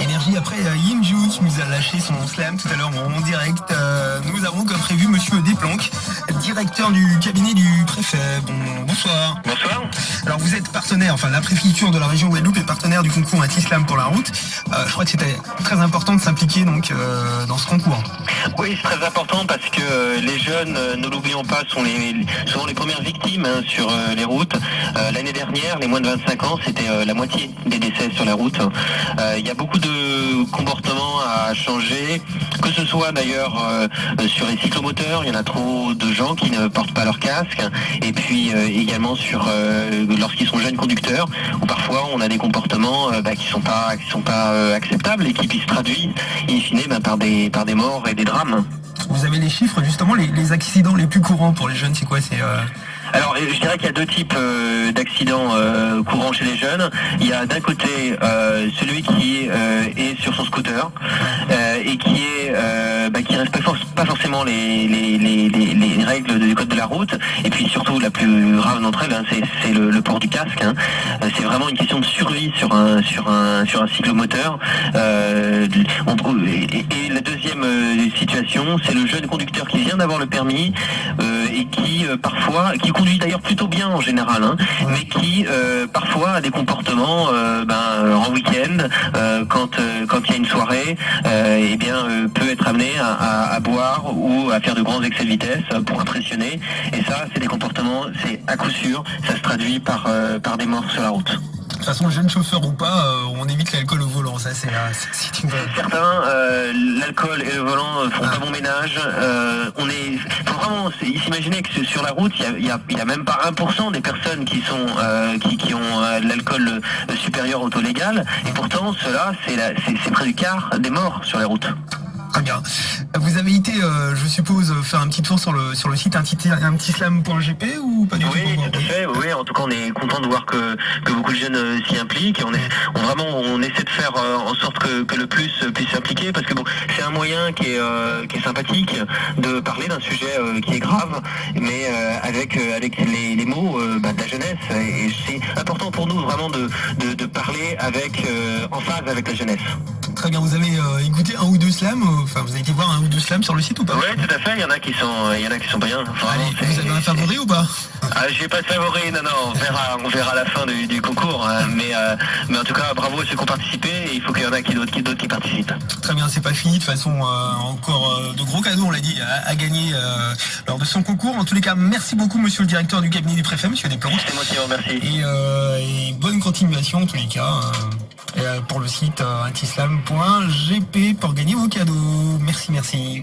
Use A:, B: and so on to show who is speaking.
A: Énergie après Yin Ju qui nous a lâché son slam tout à l'heure en direct. Nous avons comme prévu Monsieur Desplanques, directeur du cabinet du préfet. Bonsoir.
B: Bonsoir.
A: Alors vous êtes partenaire, enfin la préfecture de la région Guadeloupe est partenaire du concours Anti-Slam pour la route. Je crois que c'était très important de s'impliquer donc dans ce concours.
B: Oui, c'est très important parce que les jeunes, ne l'oublions pas, sont souvent les premières victimes sur les routes. L'année dernière, les moins de 25 ans, c'était la moitié des décès sur la route. Il y a beaucoup de comportements à changer, que ce soit d'ailleurs sur les cyclomoteurs, il y en a trop de gens qui ne portent pas leur casque, et puis également sur lorsqu'ils sont jeunes conducteurs, où parfois on a des comportements qui sont pas acceptables et qui se traduisent in fine par des morts et des drames.
A: Vous avez les chiffres justement, les accidents les plus courants pour les jeunes, c'est quoi?
B: Alors, je dirais qu'il y a deux types d'accidents courants chez les jeunes. Il y a d'un côté celui qui est sur son scooter et qui respecte pas forcément les règles du code de la route. Et puis surtout, la plus grave d'entre elles, c'est le port du casque. C'est vraiment une question de survie sur un cyclomoteur. Et la deuxième situation, c'est le jeune conducteur qui vient d'avoir le permis et qui conduit d'ailleurs plutôt bien en général, mais qui parfois a des comportements en week-end, quand il y a une soirée, peut être amené à boire ou à faire de grands excès de vitesse pour impressionner. Et ça, c'est des comportements, c'est à coup sûr, ça se traduit par des morts sur la route.
A: De toute façon, jeune chauffeur ou pas, on évite l'alcool au volant, ça c'est une...
B: Certains, l'alcool et le volant font pas bon ménage. Faut vraiment s'imaginer que sur la route, il y a même pas 1% des personnes qui ont l'alcool supérieur au taux légal, et pourtant cela c'est près du quart des morts sur les routes.
A: Très bien. Vous avez été, je suppose, faire un petit tour sur le site antislam.gp ou pas du tout?
B: Oui, tout à fait. Oui, en tout cas, on est content de voir que beaucoup de jeunes s'y impliquent. Et on essaie de faire en sorte que le plus puisse s'impliquer, parce que c'est un moyen qui est sympathique de parler d'un sujet qui est grave, mais avec les mots de la jeunesse. Et c'est important pour nous vraiment de parler en phase avec la jeunesse.
A: Très bien. Vous avez écouté un ou deux slams? Enfin, vous avez été voir un ou deux slams sur le site ou pas?
B: Oui, tout à fait. Il y en a qui sont bien.
A: Allez, vous avez un favori ou pas?
B: J'ai pas de favori, non, on verra à la fin du concours, mais en tout cas, bravo à ceux qui ont participé, et il faut qu'il y en a d'autres qui participent.
A: Très bien, c'est pas fini, de toute façon, encore de gros cadeaux, on l'a dit, à gagner lors de son concours. En tous les cas, merci beaucoup, monsieur le directeur du cabinet du préfet, monsieur Desplanques.
B: C'est moi qui vous remercie.
A: Et bonne continuation, en tous les cas, pour le site antislam.gp pour gagner vos cadeaux. Merci.
B: Merci.